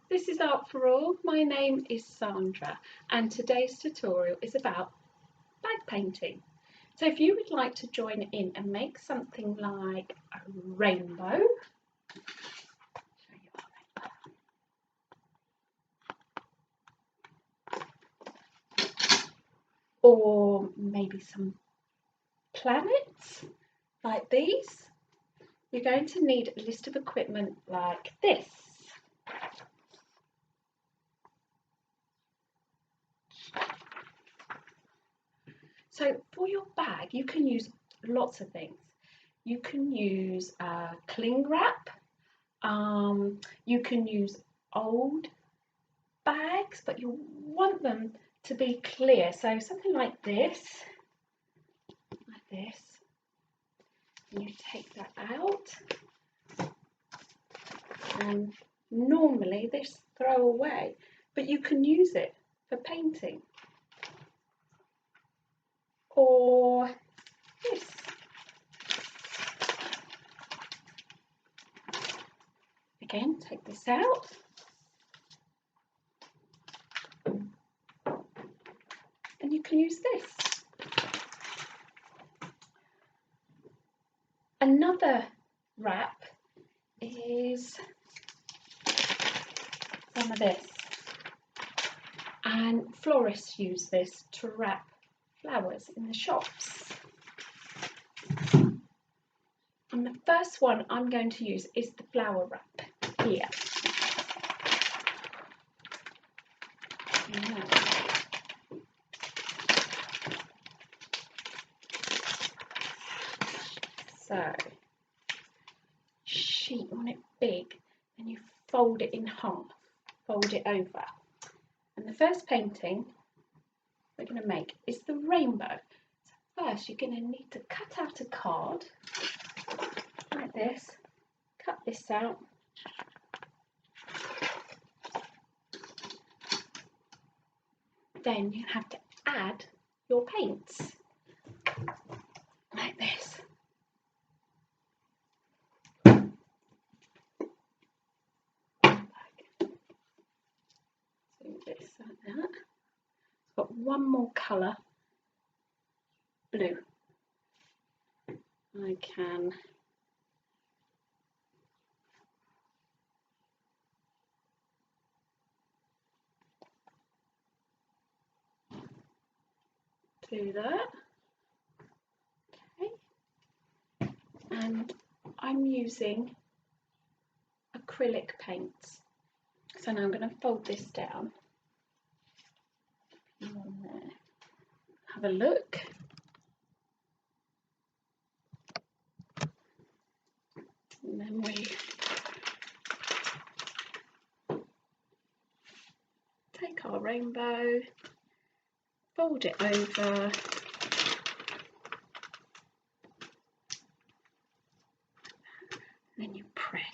this is Art for All. My name is Sandra and today's tutorial is about bag painting. So if you would like to join in and make something like a rainbow, or maybe some planets like these, you're going to need a list of equipment like this. So for your bag, you can use lots of things. You can use cling wrap. You can use old bags, but you want them to be clear. So something like this. And you take that out. And normally they just throw away, but you can use it for painting. Or this. Again, take this out. And you can use this. Another wrap is some of this. And florists use this to wrap flowers in the shops. And the first one I'm going to use is the flower wrap here. So, sheet, you want it big, and you fold it in half, fold it over. And the first painting we're going to make is the rainbow. So first you're going to need to cut out a card like this, cut this out. Then you have to add your paints like this. Do this like that. I've got one more colour, blue. I can do that. Okay. And I'm using acrylic paints. So now I'm going to fold this down. Have a look. And then we take our rainbow, fold it over, and then you press.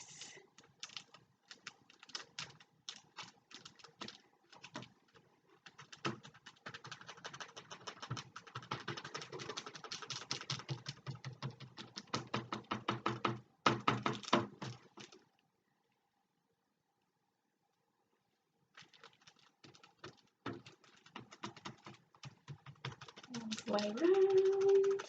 All the way round.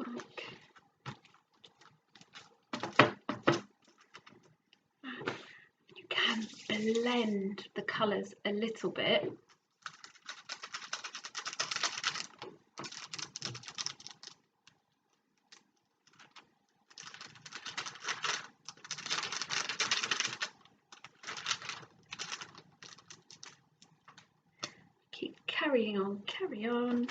Okay. You can blend the colours a little bit. Keep carrying on, carry on.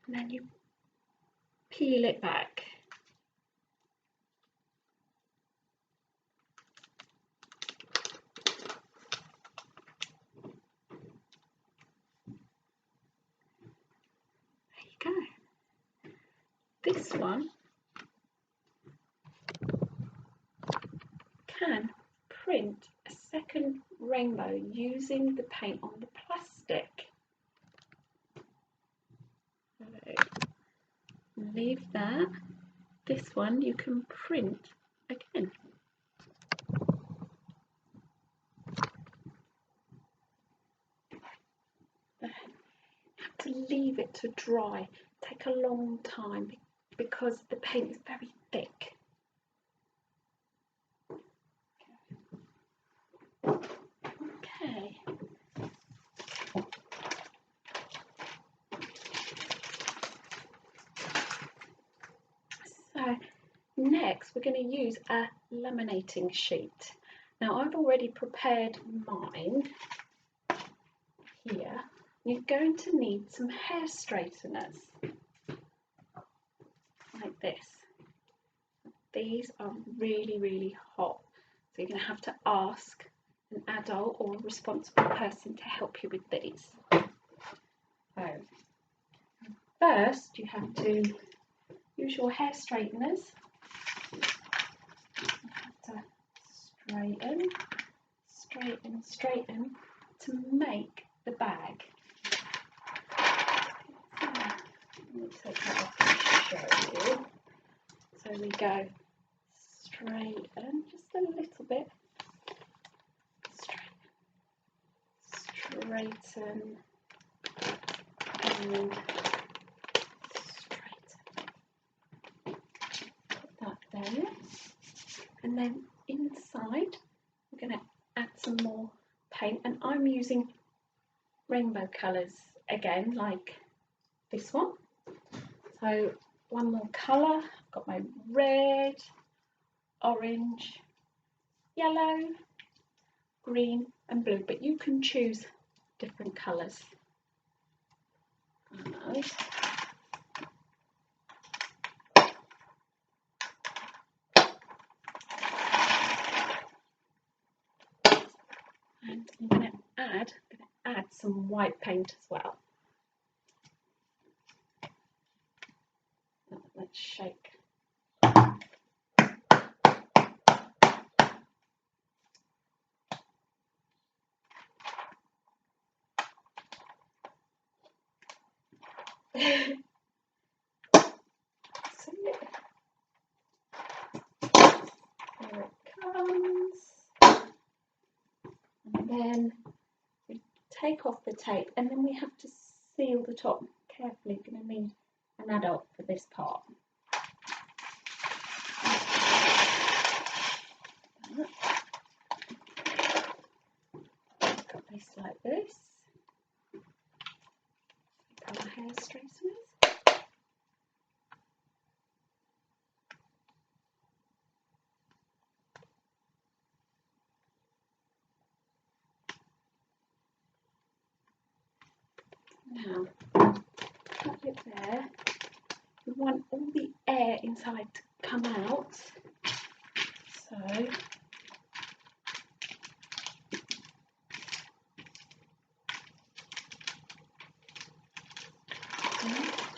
And then you peel it back. There you go. This one print a second rainbow using the paint on the plastic. So leave that. This one you can print again. You have to leave it to dry. Take a long time because the paint is very thick. Okay. So next we're going to use a laminating sheet. Now I've already prepared mine here. You're going to need some hair straighteners like this. These are really hot, so you're going to have to ask an adult or a responsible person to help you with these. So first you have to use your hair straighteners. You have to straighten to make the bag. Let me take that off and show you. So we go straighten just a little bit, straighten and straighten. Put that there, and then inside we're going to add some more paint, and I'm using rainbow colours again, like this one. So one more colour. I've got my red, orange, yellow, green and blue, but you can choose different colours. And I'm going to add some white paint as well. Let's shake. So here it comes. And then we take off the tape, and then we have to seal the top carefully. You're going to need an adult for this part. Got this like this. Our hair straighteners. Now, put it there. We want all the air inside to come out. So,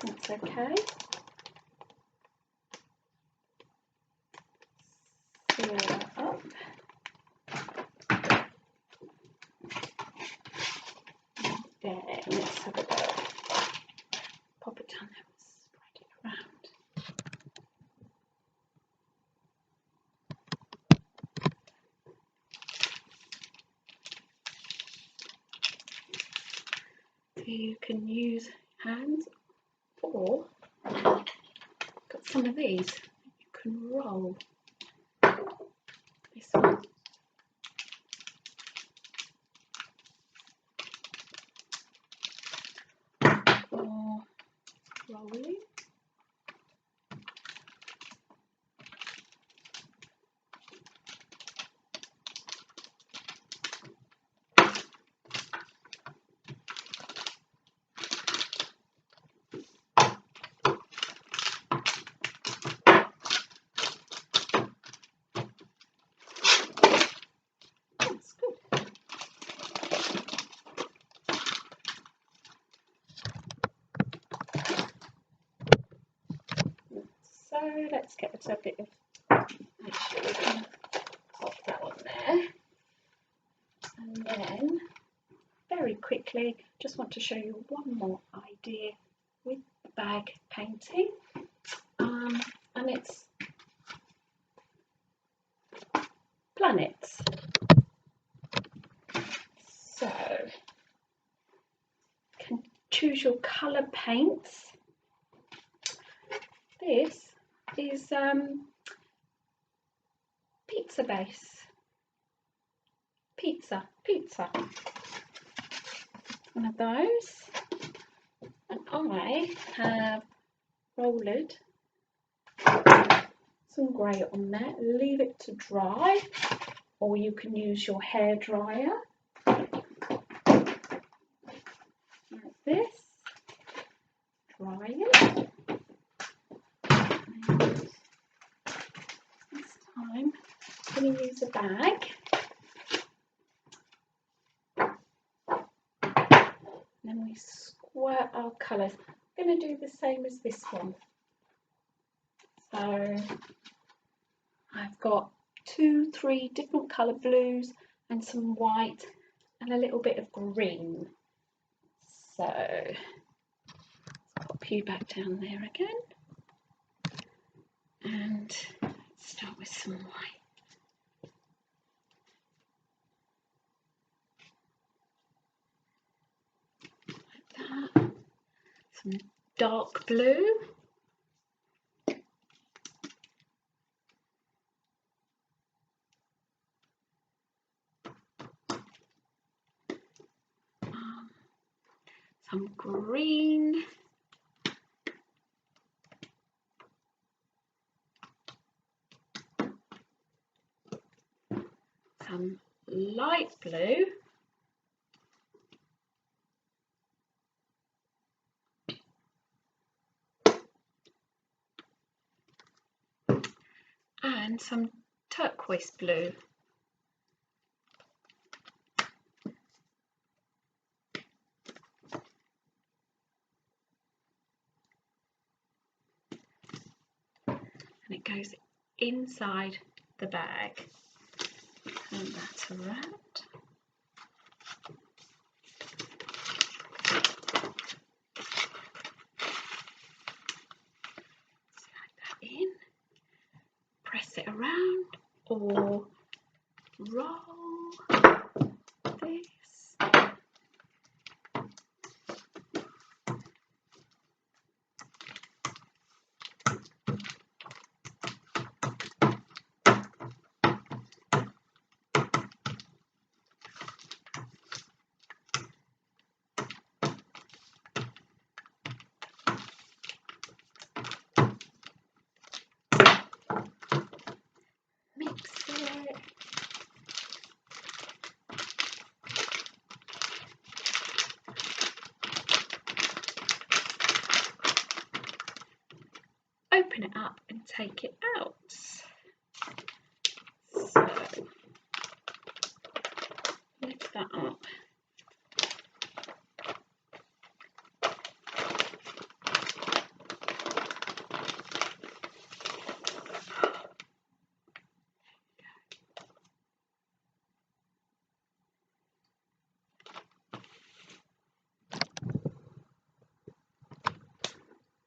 that's okay. Seal that up. There, let's have a go. Pop it down there and spread it around. So you can use hands, or got some of these you can roll. This one. Or rolling. That's good. So let's get a bit of, make sure we can pop that one there. quickly, just want to show you one more idea with bag painting, and it's planets. So you can choose your colour paints. This is pizza base. Pizza. One of those. And I have rolled some grey on there. Leave it to dry, or you can use your hair dryer like this. Dry it. And this time I'm going to use a bag. Then we squirt our colours. I'm going to do the same as this one. So I've got 2-3 different colour blues and some white and a little bit of green. So pop you back down there again, and start with some white. Like that. Some dark blue. Some green. Some light blue. And some turquoise blue. And it goes inside the bag. Turn that around. Slide that in. Press it around, or roll this. Mix it. Open it up and take it out. So lift that up.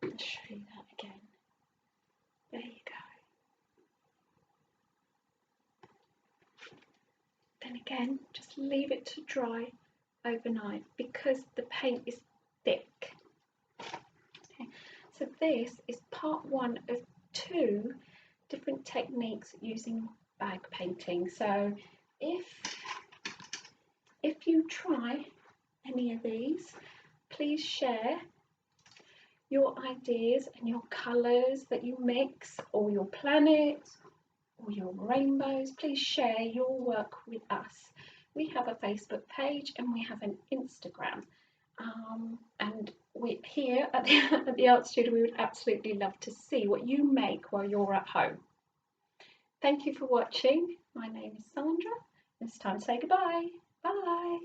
I'll show you that again. There you go. Then again, just leave it to dry overnight because the paint is thick. Okay. So this is part 1 of 2 different techniques using bag painting. So if you try any of these, please share your ideas and your colours that you mix, or your planets or your rainbows. Please share your work with us. We have a Facebook page and we have an Instagram, and we here at the art studio, we would absolutely love to see what you make while you're at home. Thank you for watching. My name is Sandra. It's time to say goodbye. Bye.